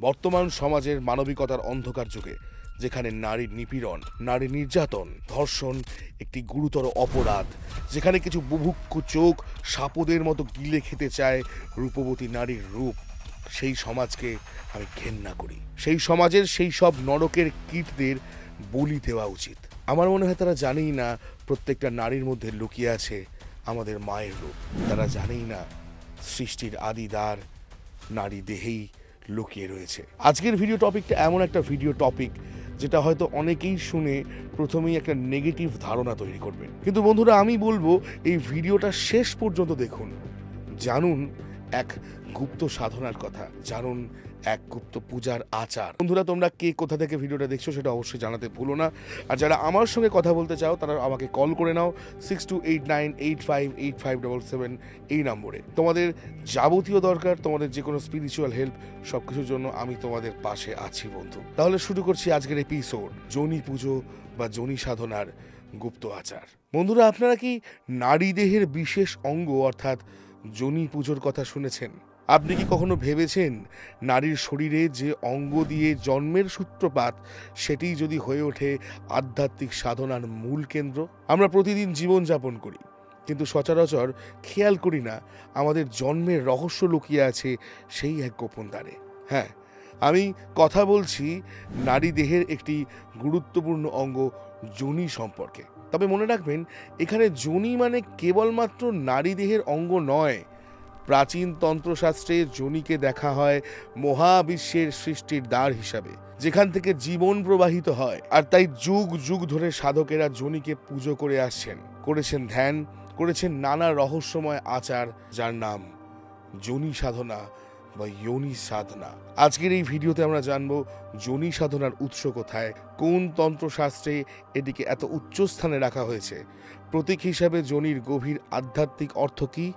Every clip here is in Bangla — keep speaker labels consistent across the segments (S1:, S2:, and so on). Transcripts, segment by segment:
S1: বর্তমান সমাজের মানবিকতার অন্ধকার যুগে যেখানে নারীর নিপীড়ন, নারী নির্যাতন, ধর্ষণ একটি গুরুতর অপরাধ, যেখানে কিছু বুভুক্ষু চোখ সাপদের মতো গিলে খেতে চায় রূপবতী নারীর রূপ, সেই সমাজকে আমি ঘেন্না করি। সেই সমাজের সেই সব নরকের কীটদের বলি দেওয়া উচিত। আমার মনে হয় তারা জানেই না প্রত্যেকটা নারীর মধ্যে লুকিয়ে আছে আমাদের মায়ের রূপ। তারা জানেই না সৃষ্টির আদিদ্বার নারী দেহেই লুকিয়ে রয়েছে। আজকের ভিডিও টপিকটা এমন একটা ভিডিও টপিক যেটা হয়তো অনেকেই শুনে প্রথমেই একটা নেগেটিভ ধারণা তৈরি করবেন, কিন্তু বন্ধুরা আমি বলবো এই ভিডিওটা শেষ পর্যন্ত দেখুন। জানুন এক গুপ্ত সাধনার কথা, জানুন এক গুপ্ত পূজার আচার। বন্ধুরা তোমরা কে কোথা থেকে ভিডিওটা দেখছো সেটা অবশ্যই জানাতে ভুলো না। আর যারা আমার সঙ্গে কথা বলতে চাও তারা আমাকে কল করে নাও 6289858577 এই নম্বরে। তোমাদের যাবতীয় দরকার, তোমাদের যে কোনো স্পিরিচুয়াল হেল্প, সবকিছুর জন্য আমি তোমাদের পাশে আছি বন্ধু। তাহলে শুরু করছি আজকের এপিসোড, যোনি পুজো বা যোনি সাধনার গুপ্ত আচার। বন্ধুরা আপনারা কি নারী দেহের বিশেষ অঙ্গ অর্থাৎ যোনি পুজোর কথা শুনেছেন? আপনি কি কখনো ভেবেছেন নারীর শরীরে যে অঙ্গ দিয়ে জন্মের সূত্রপাত সেটি যদি হয়ে ওঠে আধ্যাত্মিক সাধনার মূল কেন্দ্র? আমরা প্রতিদিন জীবনযাপন করি, কিন্তু সচরাচর খেয়াল করি না আমাদের জন্মের রহস্য লুকিয়ে আছে সেই এক গোপন দ্বারে। হ্যাঁ, আমি কথা বলছি নারী দেহের একটি গুরুত্বপূর্ণ অঙ্গ যোনি সম্পর্কে। তবে মনে রাখবেন, এখানে যোনি মানে কেবলমাত্র নারী দেহের অঙ্গ নয়। প্রাচীন তন্ত্রশাস্ত্রে যোনিকে দেখা হয় মহাবিশ্বের সৃষ্টির দ্বার হিসাবে, যেখান থেকে জীবন প্রবাহিত হয়। আর তাই যুগ যুগ ধরে সাধকেরা যোনিকে পুজো করে আসছেন, করেছেন ধ্যান, করেছেন নানা রহস্যময় আচার, যার নাম যোনি সাধনা বা যোনি সাধনা। আজকের এই ভিডিওতে আমরা জানবো যোনি সাধনার উৎস কোথায়, কোন তন্ত্রশাস্ত্রে এটিকে এত উচ্চ স্থানে রাখা হয়েছে, প্রতীক হিসাবে যোনির গভীর আধ্যাত্মিক অর্থ কী,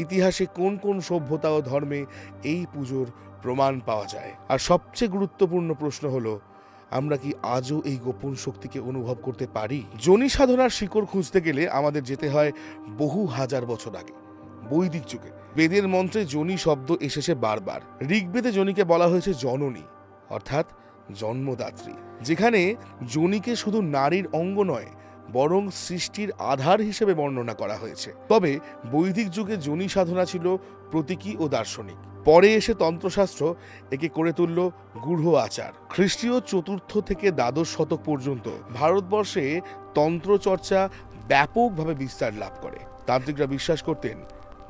S1: ইতিহাসে কোন কোন সভ্যতা ও ধর্মে এই পুজোর প্রমাণ পাওয়া যায়। আর সবচেয়ে গুরুত্বপূর্ণ প্রশ্ন হলো, আমরা কি আজও এই গোপন শক্তিকে অনুভব করতে পারি? যোনি সাধনার শিকড় খুঁজতে গেলে আমাদের যেতে হয় বহু হাজার বছর আগে, বৈদিক যুগে। বেদের মন্ত্রে যোনি শব্দ এসেছে বারবার। ঋগ্বেদে যোনিকে বলা হয়েছে জননী অর্থাৎ জন্মদাত্রী, যেখানে যোনিকে শুধু নারীর অঙ্গ নয় বরং সৃষ্টির আধার হিসেবে বর্ণনা করা হয়েছে। তবে বৈদিক যুগে যোনি সাধনা ছিল প্রতীকী ও দার্শনিক। পরে এসে তন্ত্রশাস্ত্র একে করে তুলল গূঢ় আচার। খ্রিস্টীয় 4th থেকে দ্বাদশ শতক পর্যন্ত ভারতবর্ষে তন্ত্রচর্চা ব্যাপকভাবে বিস্তার লাভ করে। তান্ত্রিকরা বিশ্বাস করতেন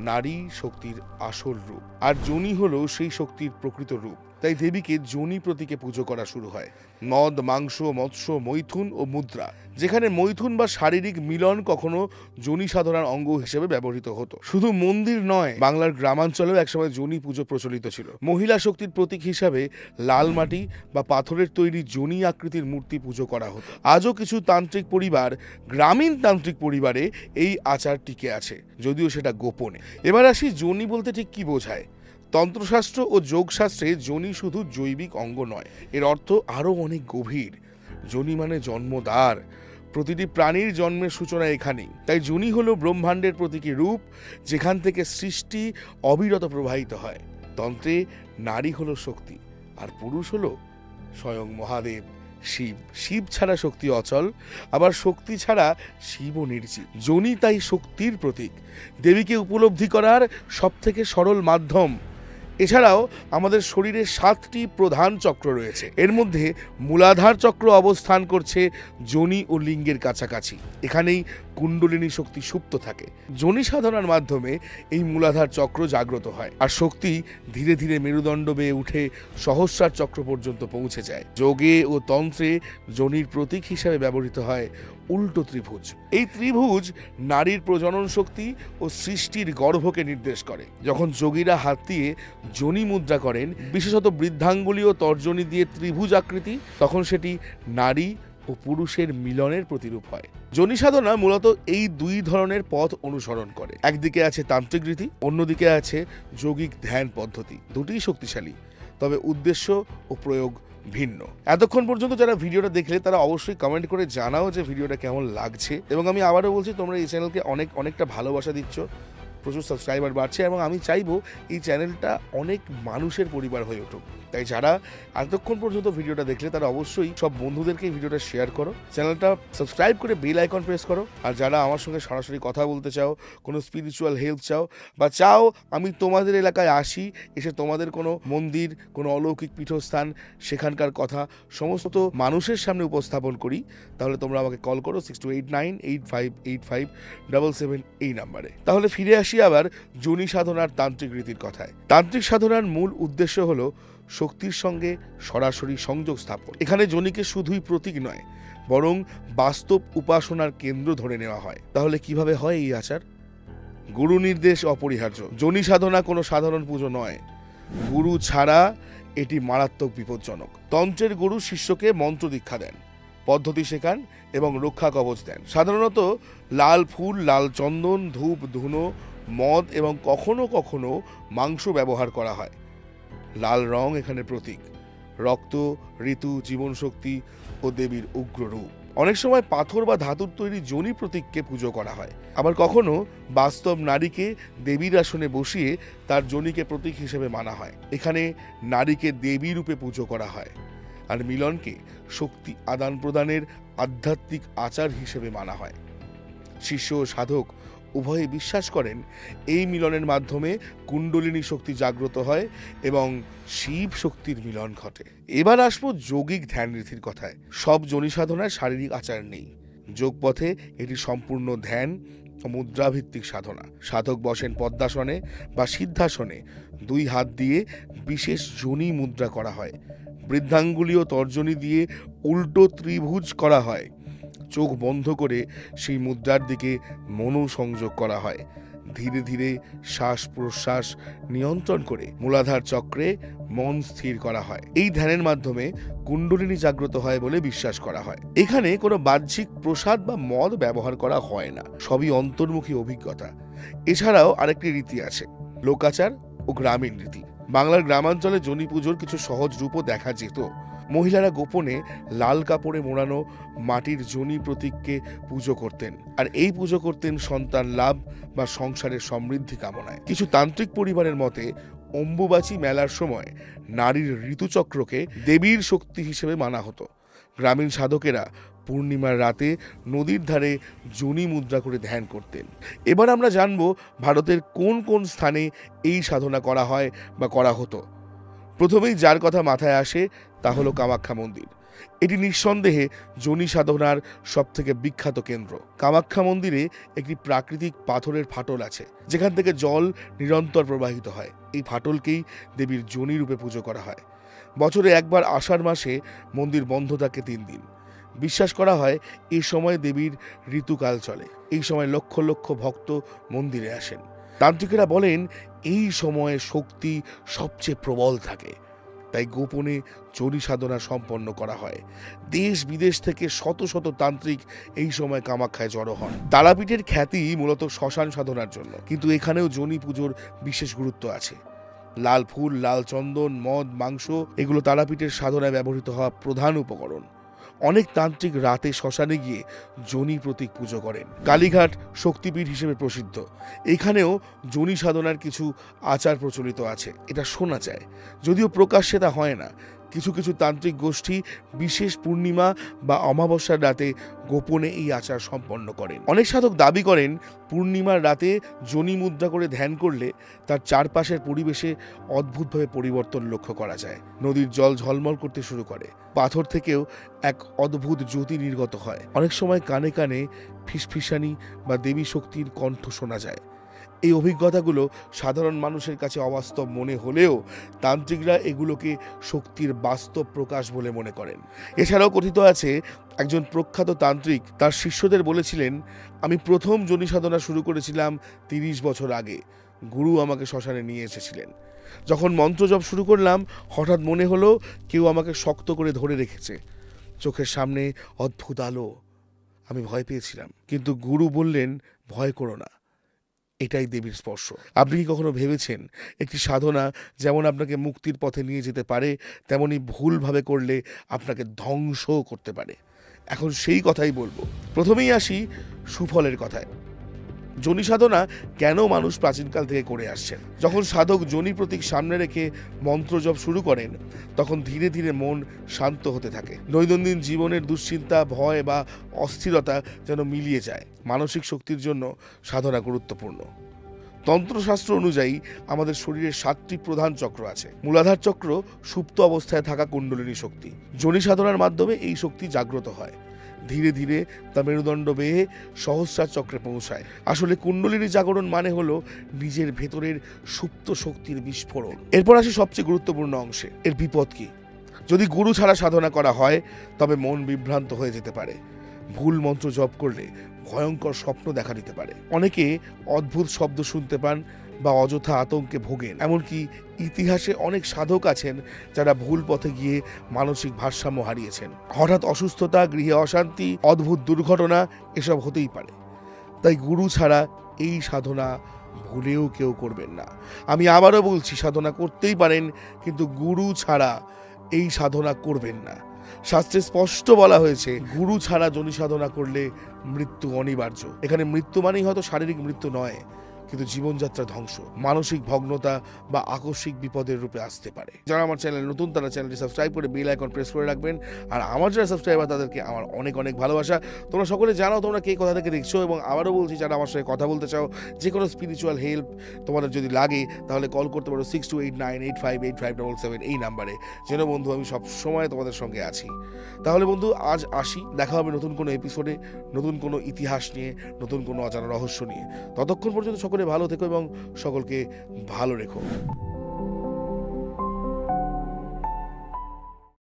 S1: নারী শক্তির আসল রূপ, আর যোনি হলো সেই শক্তির প্রকৃত রূপ। তাই দেবীকে যোনি প্রতীকে পুজো করা শুরু হয়। মদ, মাংস, মৎস্য, মৈথুন ও মুদ্রা, যেখানে মৈথুন বা শারীরিক মিলন কখনো যোনি সাধনার অঙ্গ হিসেবে ব্যবহৃত হতো। শুধু মন্দির নয়, বাংলার গ্রামাঞ্চলেও একসময় যোনি পুজো প্রচলিত ছিল। মহিলা শক্তির প্রতীক হিসাবে লাল মাটি বা পাথরের তৈরি যোনি আকৃতির মূর্তি পুজো করা হতো। আজও কিছু তান্ত্রিক পরিবার, গ্রামীণ তান্ত্রিক পরিবারে এই আচার টিকে আছে, যদিও সেটা গোপনে। এবার আসি যোনি বলতে ঠিক কি বোঝায়। তন্ত্রশাস্ত্র ও যোগশাস্ত্রে যোনি শুধু জৈবিক অঙ্গ নয়, এর অর্থ আরও অনেক গভীর। যোনি মানে জন্মদ্বার, প্রতিটি প্রাণীর জন্মের সূচনা এখানেই। তাই যোনি হলো ব্রহ্মাণ্ডের প্রতীকী রূপ, যেখান থেকে সৃষ্টি অবিরত প্রবাহিত হয়। তন্ত্রে নারী হলো শক্তি আর পুরুষ হলো স্বয়ং মহাদেব শিব। শিব ছাড়া শক্তি অচল, আবার শক্তি ছাড়া শিবও নির্জীব। যোনি তাই শক্তির প্রতীক, দেবীকে উপলব্ধি করার সবথেকে সরল মাধ্যম। এছাড়াও আমাদের শরীরে 7টি প্রধান চক্র রয়েছে। এর মধ্যে মূলাধার চক্র অবস্থান করছে যোনি ও লিঙ্গের কাছাকাছি। এখানেই কুণ্ডলিনী শক্তি সুপ্ত থাকে। যোনি সাধনার মাধ্যমে এই মূলাধার চক্র জাগ্রত হয়, আর শক্তি ধীরে ধীরে মেরুদণ্ড বেয়ে উঠে সহস্রার চক্র পর্যন্ত পৌঁছে যায়। যোগে ও তন্ত্রে যোনির প্রতীক হিসাবে ব্যবহৃত হয় উল্টো ত্রিভুজ। এই ত্রিভুজ নারীর প্রজনন শক্তি ও সৃষ্টির গর্ভকে নির্দেশ করে। যখন যোগীরা হাত দিয়ে যোনি মুদ্রা করেন, বিশেষত বৃদ্ধাঙ্গুলি ও তর্জনী দিয়ে ত্রিভুজ আকৃতি, তখন সেটি নারী ও পুরুষের মিলনের প্রতিরূপ হয়। যোনি সাধনা মূলত এই দুই ধরনের পথ অনুসরণ করে। একদিকে আছে তান্ত্রিক রীতি, অন্যদিকে আছে যৌগিক ধ্যান পদ্ধতি। দুটিই শক্তিশালী, তবে উদ্দেশ্য ও প্রয়োগ ভিন্ন। এতক্ষণ পর্যন্ত যারা ভিডিওটা দেখলে তারা অবশ্যই কমেন্ট করে জানাও যে ভিডিওটা কেমন লাগছে। এবং আমি আবারও বলছি, তোমরা এই চ্যানেলকে অনেকটা ভালোবাসা দিচ্ছ, প্রচুর সাবস্ক্রাইবার বাড়ছে এবং আমি চাইবো এই চ্যানেলটা অনেক মানুষের পরিবার হয়ে উঠুক। তাই যারা এতক্ষণ পর্যন্ত ভিডিওটা দেখলে তারা অবশ্যই সব বন্ধুদেরকে এই ভিডিওটা শেয়ার করো, চ্যানেলটা সাবস্ক্রাইব করে বেল আইকন প্রেস করো। আর যারা আমার সঙ্গে সরাসরি কথা বলতে চাও, কোনো স্পিরিচুয়াল হেল্প চাও, বা চাও আমি তোমাদের এলাকায় আসি, এসে তোমাদের কোনো মন্দির, কোনো অলৌকিক পীঠস্থান, সেখানকার কথা সমস্ত মানুষের সামনে উপস্থাপন করি, তাহলে তোমরা আমাকে কল করো 6289858577 এই নাম্বারে। তাহলে ফিরে আসি আবার যোনি সাধনার তান্ত্রিক রীতির কথায়। তান্ত্রিক সাধনার মূল উদ্দেশ্য হলো শক্তির সঙ্গে সরাসরি সংযোগ স্থাপন। এখানে যোনিকে শুধুই প্রতীক নয়, বরং বাস্তব উপাসনার কেন্দ্র ধরে নেওয়া হয়। তাহলে কিভাবে হয় এই আচার? গুরু নির্দেশ অপরিহার্য। যোনি সাধনা কোনো সাধারণ পুজো নয়, গুরু ছাড়া এটি মারাত্মক বিপজ্জনক। তন্ত্রের গুরু শিষ্যকে মন্ত্র দীক্ষা দেন, পদ্ধতি শেখান এবং রক্ষা কবচ দেন। সাধারণত লাল ফুল, লাল চন্দন, ধূপ, ধুনো, মদ এবং কখনো কখনো মাংস ব্যবহার করা হয়। লাল রং এখানে প্রতীক, রক্ত, ঋতু, জীবনশক্তি ও দেবীর উগ্র রূপ। অনেক সময় পাথর বা ধাতুর তৈরি যোনি প্রতীককে পুজো করা হয়। আবার কখনো বাস্তব নারীকে দেবীর আসনে বসিয়ে তার যোনিকে প্রতীক হিসেবে মানা হয়। এখানে নারীকে দেবী রূপে পুজো করা হয়, আর মিলনকে শক্তি আদান প্রদানের আধ্যাত্মিক আচার হিসেবে মানা হয়। শিষ্য ও সাধক উভয়ে বিশ্বাস করেন এই মিলনের মাধ্যমে কুণ্ডলিনী শক্তি জাগ্রত হয় এবং শিব শক্তির মিলন ঘটে। এবার আসবো যৌগিক ধ্যান রীতির কথায়। সব যোনি সাধনায় শারীরিক আচার নেই। যোগপথে এটি সম্পূর্ণ ধ্যান ও মুদ্রাভিত্তিক সাধনা। সাধক বসেন পদ্মাসনে বা সিদ্ধাসনে, দুই হাত দিয়ে বিশেষ যোনি মুদ্রা করা হয়। বৃদ্ধাঙ্গুলি ও তর্জনী দিয়ে উল্টো ত্রিভুজ করা হয়। চোখ বন্ধ করে সেই মুদ্রার দিকে মনোসংযোগ করা হয়। ধীরে ধীরে শ্বাস প্রশ্বাস নিয়ন্ত্রণ করে মূলাধার চক্রে মন স্থির করা হয়। এই ধ্যানের মাধ্যমে কুণ্ডলিনী জাগ্রত হয় বলে বিশ্বাস করা হয়। এখানে কোনো বাহ্যিক প্রসাদ বা মদ ব্যবহার করা হয় না, সবই অন্তর্মুখী অভিজ্ঞতা। এছাড়াও আরেকটি রীতি আছে, লোকাচার ও গ্রামীণ রীতি। বাংলার গ্রামাঞ্চলে যোনি পুজোর কিছু সহজ রূপও দেখা যেত। মহিলারা গোপনে লাল কাপড়ে মোড়ানো মাটির যোনি প্রতীককে পুজো করতেন, আর এই পুজো করতেন সন্তান লাভ বা সংসারের সমৃদ্ধি কামনায়। কিছু তান্ত্রিক পরিবারের মতে অম্বুবাচী মেলার সময় নারীর ঋতুচক্রকে দেবীর শক্তি হিসেবে মানা হতো। গ্রামীণ সাধকেরা পূর্ণিমার রাতে নদীর ধারে যোনি মুদ্রা করে ধ্যান করতেন। এবার আমরা জানব ভারতের কোন কোন স্থানে এই সাধনা করা হয় বা করা হতো। প্রথমেই যার কথা মাথায় আসে তা হলো কামাখ্যা মন্দির। এটি নিঃসন্দেহে যোনি সাধনার সবথেকে বিখ্যাত কেন্দ্র। কামাখ্যা মন্দিরে একটি প্রাকৃতিক পাথরের ফাটল আছে, যেখান থেকে জল নিরন্তর প্রবাহিত হয়। এই ফাটলকেই দেবীর যোনি রূপে পুজো করা হয়। বছরে একবার আষাঢ় মাসে মন্দির বন্ধ থাকে 3 দিন। বিশ্বাস করা হয় এই সময় দেবীর ঋতুকাল চলে। এই সময় লক্ষ লক্ষ ভক্ত মন্দিরে আসেন। তান্ত্রিকেরা বলেন এই সময়ে শক্তি সবচেয়ে প্রবল থাকে, তাই গোপনে যোনি সাধনা সম্পন্ন করা হয়। দেশ বিদেশ থেকে শত শত তান্ত্রিক এই সময় কামাখ্যায় জড়ো হন। তারাপীঠের খ্যাতি মূলত শ্মশান সাধনার জন্য, কিন্তু এখানেও যোনি পুজোর বিশেষ গুরুত্ব আছে। লাল ফুল, লাল চন্দন, মদ, মাংস এগুলো তারাপীঠের সাধনায় ব্যবহৃত হওয়া প্রধান উপকরণ। অনেক তান্ত্রিক রাতে শ্মশানে গিয়ে যোনি প্রতীক পুজো করেন। কালীঘাট শক্তিপীঠ হিসেবে প্রসিদ্ধ। এখানেও যোনি সাধনার কিছু আচার প্রচলিত আছে, এটা শোনা যায়, যদিও প্রকাশ্যে তা হয় না। কিছু কিছু তান্ত্রিক গোষ্ঠী বিশেষ পূর্ণিমা বা অমাবস্যার রাতে গোপনে এই আচার সম্পন্ন করেন। অনেক সাধক দাবি করেন পূর্ণিমার রাতে যোনি মুদ্রা করে ধ্যান করলে তার চারপাশের পরিবেশে অদ্ভুতভাবে পরিবর্তন লক্ষ্য করা যায়। নদীর জল ঝলমল করতে শুরু করে, পাথর থেকেও এক অদ্ভুত জ্যোতি নির্গত হয়। অনেক সময় কানে কানে ফিসফিসানি বা দেবী শক্তির কণ্ঠ শোনা যায়। এই অভিজ্ঞতাগুলো সাধারণ মানুষের কাছে অবাস্তব মনে হলেও তান্ত্রিকরা এগুলোকে শক্তির বাস্তব প্রকাশ বলে মনে করেন। এছাড়াও কথিত আছে একজন প্রখ্যাত তান্ত্রিক তার শিষ্যদের বলেছিলেন, আমি প্রথম যোনি সাধনা শুরু করেছিলাম 30 বছর আগে। গুরু আমাকে শ্মশানে নিয়ে এসেছিলেন। যখন মন্ত্র জপ শুরু করলাম, হঠাৎ মনে হলো কেউ আমাকে শক্ত করে ধরে রেখেছে। চোখের সামনে অদ্ভুত আলো। আমি ভয় পেয়েছিলাম, কিন্তু গুরু বললেন, ভয় করো না, এটাই দেবীর স্পর্শ। আপনি কি কখনো ভেবেছেন একটি সাধনা যেমন আপনাকে মুক্তির পথে নিয়ে যেতে পারে, তেমনি ভুলভাবে করলে আপনাকে ধ্বংস করতে পারে? এখন সেই কথাই বলবো। প্রথমেই আসি সুফলের কথায়। যোনি সাধনা কেন মানুষ প্রাচীনকাল থেকে করে আসছেন? যখন সাধক যোনি প্রতীক সামনে রেখে মন্ত্র জপ শুরু করেন, তখন ধীরে ধীরে মন শান্ত হতে থাকে। দৈনন্দিন জীবনের দুশ্চিন্তা, ভয় বা অস্থিরতা যেন মিলিয়ে যায়। মানসিক শক্তির জন্য সাধনা গুরুত্বপূর্ণ। তন্ত্রশাস্ত্র অনুযায়ী আমাদের শরীরের 7টি প্রধান চক্র আছে। মূলাধার চক্র সুপ্ত অবস্থায় থাকা কুণ্ডলিনী শক্তি। যোনি সাধনার মাধ্যমে এই শক্তি জাগ্রত হয়। ধীরে ধীরে তা মেরুদণ্ড বেয়ে সহস্রার চক্রে পৌঁছায়। আসলে কুণ্ডলিনী জাগরণ মানে হলো নিজের ভেতরের সুপ্ত শক্তির বিস্ফোরণ। এরপর আসে সবচেয়ে গুরুত্বপূর্ণ অংশে, এর বিপদ কি? যদি গুরু ছাড়া সাধনা করা হয় তবে মন বিভ্রান্ত হয়ে যেতে পারে। ভুল মন্ত্র জপ করলে ভয়ঙ্কর স্বপ্ন দেখা দিতে পারে। অনেকে অদ্ভুত শব্দ শুনতে পান বা অযথা আতঙ্কে ভোগেন। এমনকি ইতিহাসে অনেক সাধক আছেন যারা ভুল পথে গিয়ে মানসিক ভারসাম্য হারিয়েছেন। হঠাৎ অসুস্থতা, গৃহে অশান্তি, অদ্ভুত দুর্ঘটনা এসব হতেই পারে। তাই গুরু ছাড়া এই সাধনা ভুলেও কেউ করবেন না। আমি আবারও বলছি, সাধনা করতেই পারেন, কিন্তু গুরু ছাড়া এই সাধনা করবেন না। শাস্ত্রে স্পষ্ট বলা হয়েছে, গুরু ছাড়া যোনি সাধনা করলে মৃত্যু অনিবার্য। এখানে মৃত্যু মানেই হয়তো শারীরিক মৃত্যু নয়, কিন্তু জীবনযাত্রা ধ্বংস, মানসিক ভগ্নতা বা আকস্মিক বিপদের রূপে আসতে পারে। যারা আমার চ্যানেল নতুন, তারা চ্যানেলটি সাবস্ক্রাইব করে বেল আইকন প্রেস করে রাখবেন। আর আমার যারা সাবস্ক্রাইবার তাদেরকে আমার অনেক অনেক ভালোবাসা। তোমরা সকলে জানাও তোমরা কে কোথা থেকে দেখছো, এবং আবারও বলছি, যারা আমার সঙ্গে কথা বলতে চাও, যে কোনো স্পিরিচুয়াল হেল্প তোমাদের যদি লাগে, তাহলে কল করতে পারো 6289858577 এই নাম্বারে। যেন বন্ধু, আমি সব সময় তোমাদের সঙ্গে আছি। তাহলে বন্ধু, আজ আসি। দেখা হবে নতুন কোনো এপিসোডে, নতুন কোনো ইতিহাস নিয়ে, নতুন কোনো অজানা রহস্য নিয়ে। ততক্ষণ পর্যন্ত সকলে ভালো থেকো এবং সকলকে ভালো রেখো।